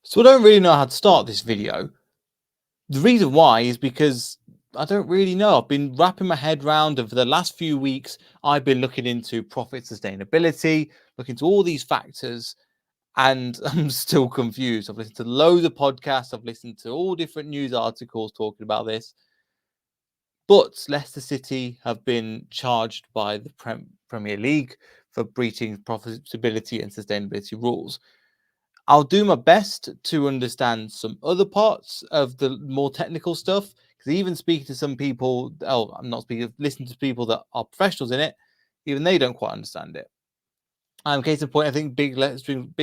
So I don't really know how to start this video. The reason why is because I don't really know. I've been wrapping my head around, and for the last few weeks, I've been looking into profit sustainability, looking into all these factors, and I'm still confused. I've listened to loads of podcasts, I've listened to all different news articles talking about this. But Leicester City have been charged by the Premier League for breaching profitability and sustainability rules. I'll do my best to understand some other parts of the more technical stuff. Because even speaking to some people, I'm not speaking, listening to people that are professionals in it, even they don't quite understand it. Case in point, I think Big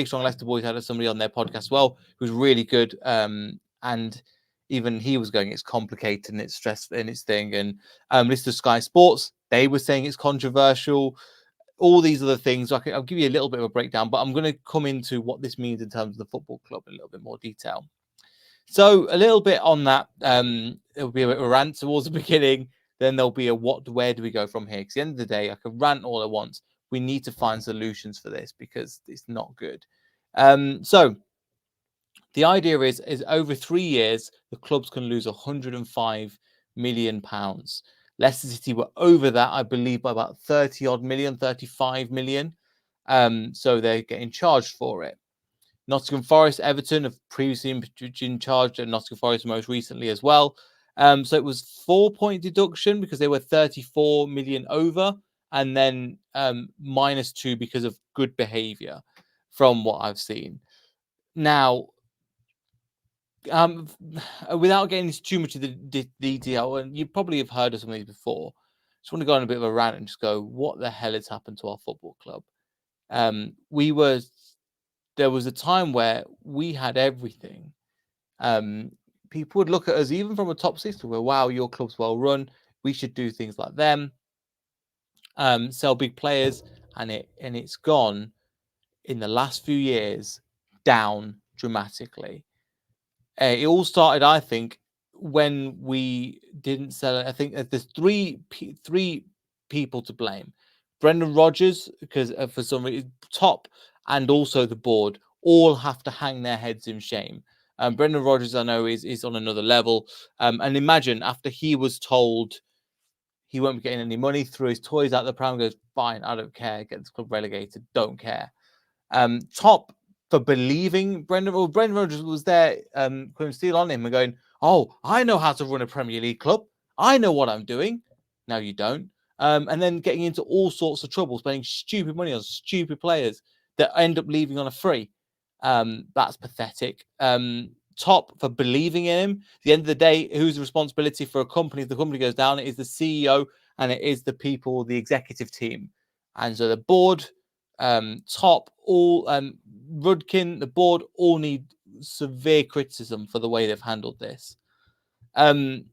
Strong Leicester Boys had somebody on their podcast as well who was really good. And even he was going, it's complicated and it's stressful and it's thing. And Mr. Sky Sports, they were saying it's controversial. All these other things. I'll give you a little bit of a breakdown, but I'm going to come into what this means in terms of the football club in a little bit more detail. So a little bit on that. It'll be a bit of a rant towards the beginning. Then there'll be a where do we go from here? Because at the end of the day, I can rant all I want. We need to find solutions for this because it's not good. So the idea is over 3 years, the clubs can lose £105 million. Leicester City were over that, I believe, by about 30 odd million, 35 million. So they're getting charged for it. Nottingham Forest, Everton have previously been charged, and Nottingham Forest most recently as well. So it was 4-point deduction because they were 34 million over, and then -2 because of good behaviour, from what I've seen. Now, without getting into too much of the detail, and you probably have heard of some of these before, just want to go on a bit of a rant and just go, what the hell has happened to our football club? There was a time where we had everything. People would look at us, even from a top six, and go, wow, your club's well run. We should do things like them. Sell big players, and it's gone in the last few years down dramatically. It all started, I think, when we didn't sell it. I think there's three people to blame: Brendan Rodgers, because for some reason, top, and also the board all have to hang their heads in shame. Brendan Rodgers, I know, is on another level. And imagine after he was told he won't be getting any money, threw his toys out the pram, goes, fine, I don't care, get this club relegated, don't care. Top for believing Brendan. Well, Brendan Rodgers was there, putting steel on him and going, "Oh, I know how to run a Premier League club. I know what I'm doing." No, you don't. And then getting into all sorts of trouble, spending stupid money on stupid players that end up leaving on a free. That's pathetic. Top for believing in him. At the end of the day, whose responsibility for a company? If the company goes down, it is the CEO and it is the people, the executive team. And so the board, top, all Rudkin, the board, all need severe criticism for the way they've handled this. And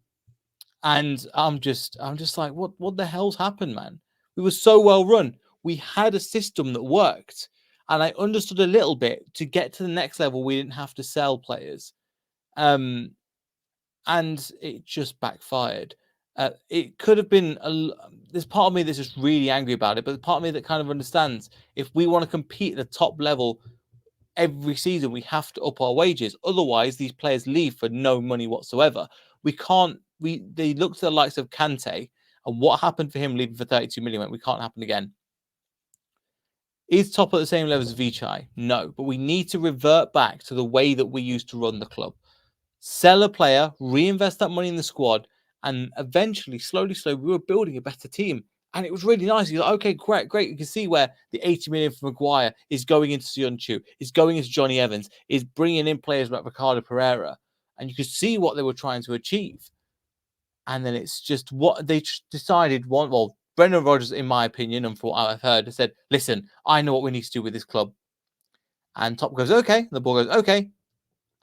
I'm just like, what the hell's happened, man? We were so well run. We had a system that worked, and I understood a little bit to get to the next level. We didn't have to sell players, and it just backfired. It could have been there's part of me that's just really angry about it, but the part of me that kind of understands if we want to compete at the top level every season, we have to up our wages. Otherwise, these players leave for no money whatsoever. We can't. They look to the likes of Kante, and what happened for him leaving for 32 million? We can't happen again. Is top at the same level as Vichai? No, but we need to revert back to the way that we used to run the club. Sell a player, reinvest that money in the squad, and eventually, slowly, we were building a better team. And it was really nice. You're like, okay, great. You can see where the 80 million for Maguire is going into Sionchu, is going into Johnny Evans, is bringing in players like Ricardo Pereira. And you could see what they were trying to achieve. And then it's just what they decided. Well, Brendan Rodgers, in my opinion, and from what I've heard, said, listen, I know what we need to do with this club. And Top goes, okay. The ball goes, okay.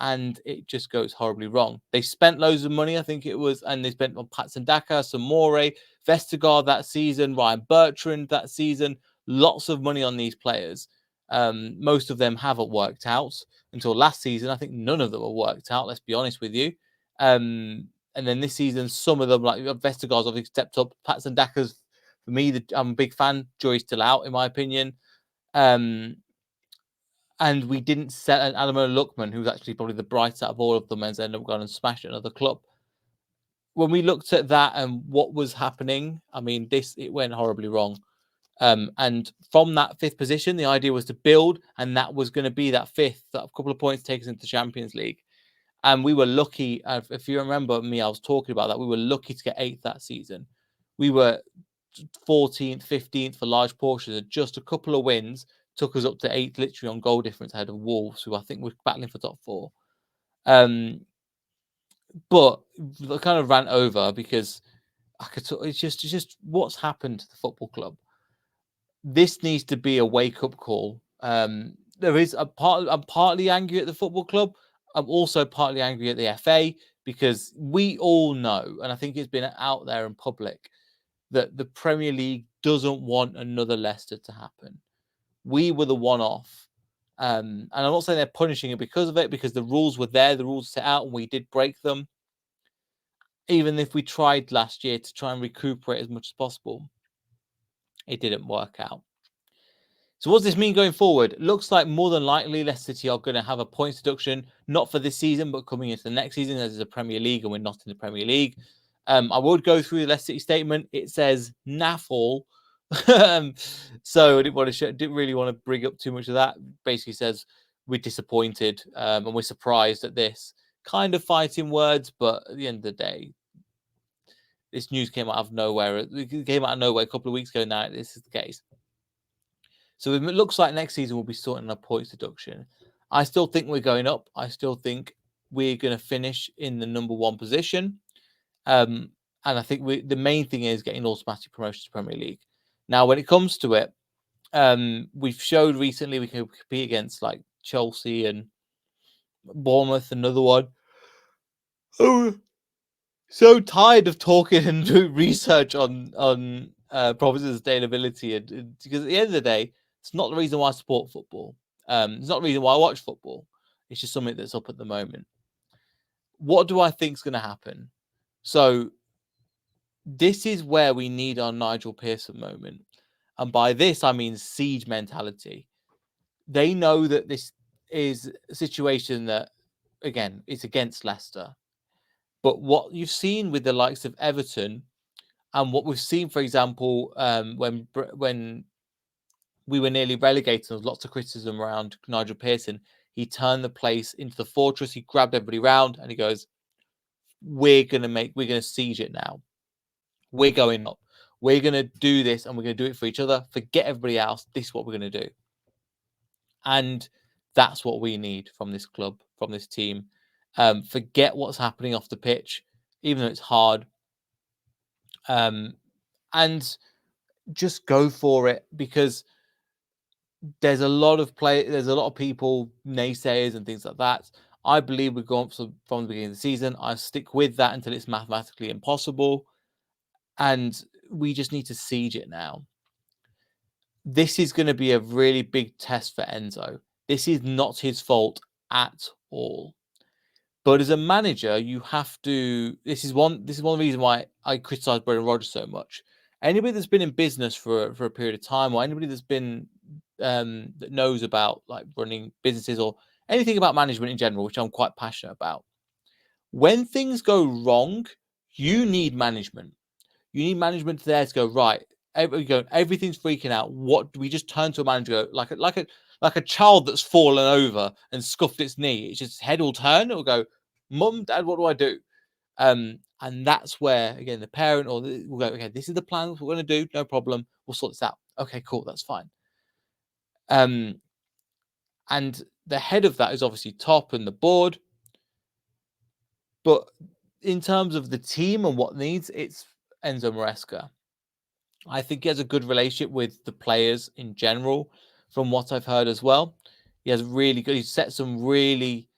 And it just goes horribly wrong. They spent loads of money, I think it was, and they spent on Patson Daka, Samore, Vestergaard that season, Ryan Bertrand that season, lots of money on these players. Most of them haven't worked out until last season. I think none of them have worked out, let's be honest with you. And then this season, some of them, like Vestergaard's obviously stepped up. Patson Daka's, for me, I'm a big fan. Jury's still out, in my opinion. And we didn't sell an Alamo Lookman, who was actually probably the brightest out of all of them, and ended up going and smashed another club. When we looked at that and what was happening, I mean, it went horribly wrong. And from that fifth position, the idea was to build, and that was going to be that fifth, that couple of points takes us into the Champions League. And we were lucky. If you remember me, I was talking about that. We were lucky to get 8th that season. We were 14th, 15th for large portions. And just a couple of wins took us up to 8th, literally on goal difference ahead of Wolves, who I think were battling for top 4. But I kind of ran over because it's just what's happened to the football club. This needs to be a wake-up call. There is I'm partly angry at the football club. I'm also partly angry at the FA because we all know, and I think it's been out there in public, that the Premier League doesn't want another Leicester to happen. We were the one-off. And I'm not saying they're punishing it because of it, because the rules were there, the rules set out, and we did break them. Even if we tried last year to try and recuperate as much as possible, it didn't work out. So what does this mean going forward? Looks like more than likely Leicester City are going to have a points deduction, not for this season, but coming into the next season, as it's a Premier League and we're not in the Premier League. I would go through the Leicester City statement. It says naff all. So I didn't really want to bring up too much of that. Basically says we're disappointed and we're surprised at this. Kind of fighting words, but at the end of the day, this news came out of nowhere. It came out of nowhere a couple of weeks ago now. This is the case. So it looks like next season we'll be sorting a points deduction. I still think we're going up. I still think we're going to finish in the number 1 position. And I think the main thing is getting automatic promotion to Premier League. Now, when it comes to it, we've showed recently we can compete against like Chelsea and Bournemouth, another one. Oh, so tired of talking and doing research on property sustainability, and because at the end of the day, it's not the reason why I support football. It's not the reason why I watch football. It's just something that's up at the moment. What do I think is going to happen? So this is where we need our Nigel Pearson moment, and by this I mean siege mentality. They know that this is a situation that, again, it's against Leicester. But what you've seen with the likes of Everton, and what we've seen, for example, when we were nearly relegated, there was lots of criticism around Nigel Pearson. He turned the place into the fortress. He grabbed everybody round and he goes, we're going to siege it now. We're going up. We're going to do this and we're going to do it for each other. Forget everybody else. This is what we're going to do. And that's what we need from this club, from this team. Forget what's happening off the pitch, even though it's hard. And just go for it, because there's a lot of people, naysayers and things like that. I believe we've gone from the beginning of the season. I stick with that until it's mathematically impossible. And we just need to siege it now. This is going to be a really big test for Enzo. This is not his fault at all. But as a manager, you have to. This is one reason why I criticize Brendan Rodgers so much. Anybody that's been in business for a period of time, or anybody that's been that knows about like running businesses or anything about management in general, which I'm quite passionate about. When things go wrong, you need management. You need management there to go, right. Everything's freaking out. What do we just turn to a manager, like a child that's fallen over and scuffed its knee? It's just head will turn. It'll go, Mum, Dad, what do I do? And that's where, again, the parent will go, okay, this is the plan. What we're going to do. No problem. We'll sort this out. Okay, cool. That's fine. And the head of that is obviously top and the board. But in terms of the team and what needs, it's Enzo Maresca. I think he has a good relationship with the players in general, from what I've heard as well. He's set some really,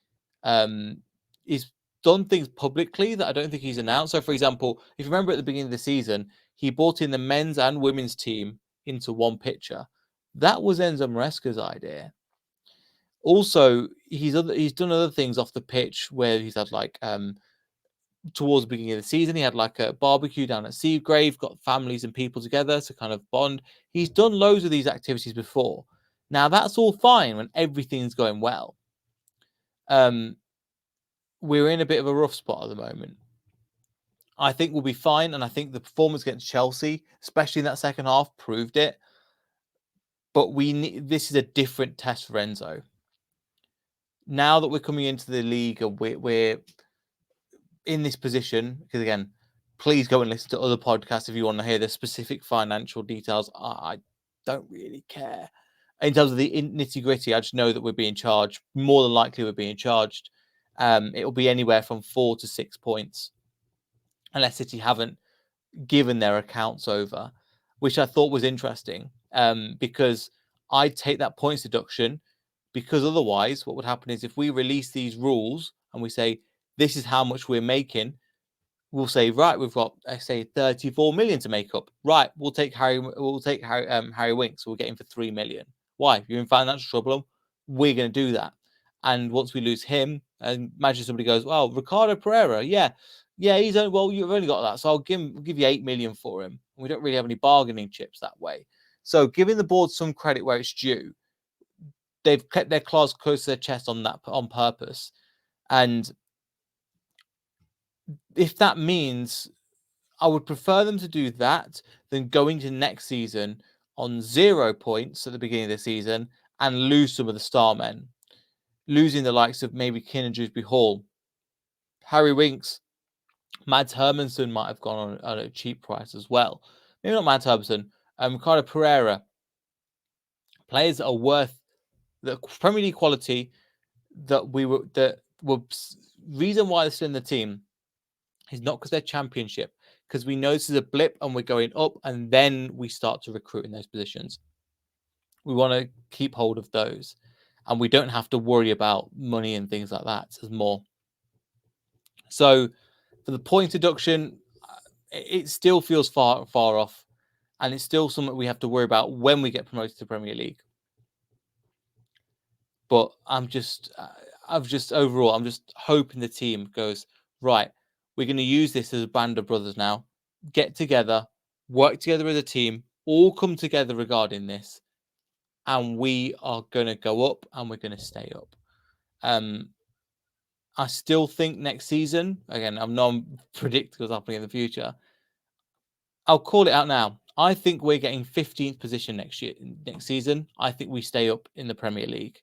he's done things publicly that I don't think he's announced. So, for example, if you remember at the beginning of the season, he brought in the men's and women's team into one picture. That was Enzo Maresca's idea. Also, he's done other things off the pitch where he's had like towards the beginning of the season, he had like a barbecue down at Seagrave, got families and people together to kind of bond. He's done loads of these activities before. Now, that's all fine when everything's going well. We're in a bit of a rough spot at the moment. I think we'll be fine, and I think the performance against Chelsea, especially in that second half, proved it. But this is a different test for Enzo. Now that we're coming into the league and we're in this position, because again, please go and listen to other podcasts if you want to hear the specific financial details. I don't really care. In terms of the nitty gritty, I just know that we're being charged. More than likely, we're being charged. It will be anywhere from 4 to 6 points, unless City haven't given their accounts over, which I thought was interesting, because I'd take that points deduction, because otherwise what would happen is if we release these rules and we say this is how much we're making, we'll say, right, we've got, I say, 34 million to make up. Right, we'll take Harry Winks. So we'll get him for 3 million. Why? You're in financial trouble. We're going to do that. And once we lose him, and imagine somebody goes, well, Ricardo Pereira, yeah, he's only, well, you've only got that, so I'll give you 8 million for him. We don't really have any bargaining chips that way. So giving the board some credit where it's due, they've kept their claws close to their chest on that on purpose. And if that means, I would prefer them to do that than going to next season on 0 points at the beginning of the season and lose some of the star men, losing the likes of maybe Keane and Dewsbury Hall, Harry Winks, Mads Hermansen might have gone on a cheap price as well. Maybe not Mads Hermansen, Ricardo Pereira, players that are worth the Premier League quality that were reason why they're still in the team is not because they're championship, because we know this is a blip and we're going up, and then we start to recruit in those positions. We want to keep hold of those, and we don't have to worry about money and things like that as more. So for the point deduction, it still feels far off, and it's still something we have to worry about when we get promoted to Premier League. But I'm just hoping the team goes, right, we're going to use this as a band of brothers now. Get together, work together as a team, all come together regarding this, and we are going to go up and we're going to stay up. I still think next season, again, I'm not predicting what's happening in the future. I'll call it out now. I think we're getting 15th position next season. I think we stay up in the Premier League,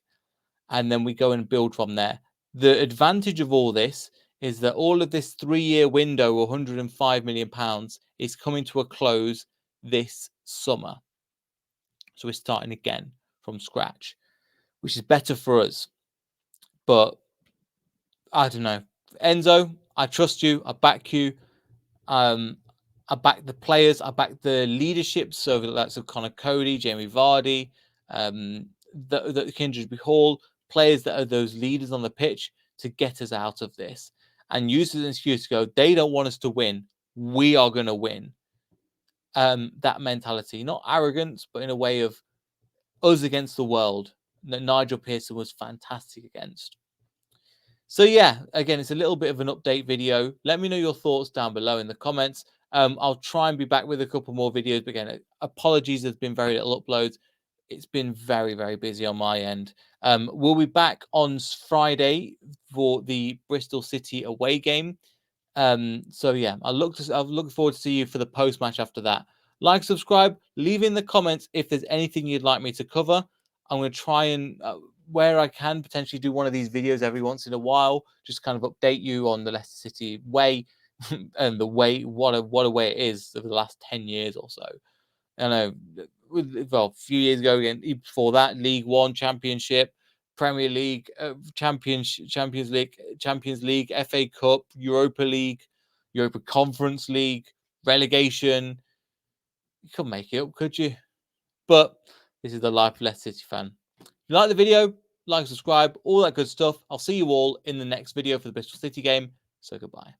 and then we go and build from there. The advantage of all this is that all of this 3-year window, £105 million, is coming to a close this summer. So we're starting again from scratch, which is better for us. But I don't know. Enzo, I trust you. I back you. I back the players. I back the leadership. So that's of Connor Cody, Jamie Vardy, the Kindred Hall, players that are those leaders on the pitch to get us out of this, and use it as an excuse to go, they don't want us to win. We are going to win. That mentality, not arrogance, but in a way of us against the world, that Nigel Pearson was fantastic against. So yeah, again, it's a little bit of an update video. Let me know your thoughts down below in the comments. I'll try and be back with a couple more videos. But again, apologies, there's been very little uploads. It's been very, very busy on my end. We'll be back on Friday for the Bristol City away game. So yeah, I'll look forward to see you for the post match after that. Like, subscribe, leave in the comments if there's anything you'd like me to cover. I'm going to try and where I can potentially do one of these videos every once in a while, just kind of update you on the Leicester City way and the way what a way it is over the last 10 years or so. I know, well, a few years ago, again, before that, League One, Championship, Premier League, Champions League, FA Cup, Europa League, Europa Conference League, relegation. You couldn't make it up, could you? But this is the life of Leicester City fan. If you like the video, like, subscribe, all that good stuff. I'll see you all in the next video for the Bristol City game. So goodbye.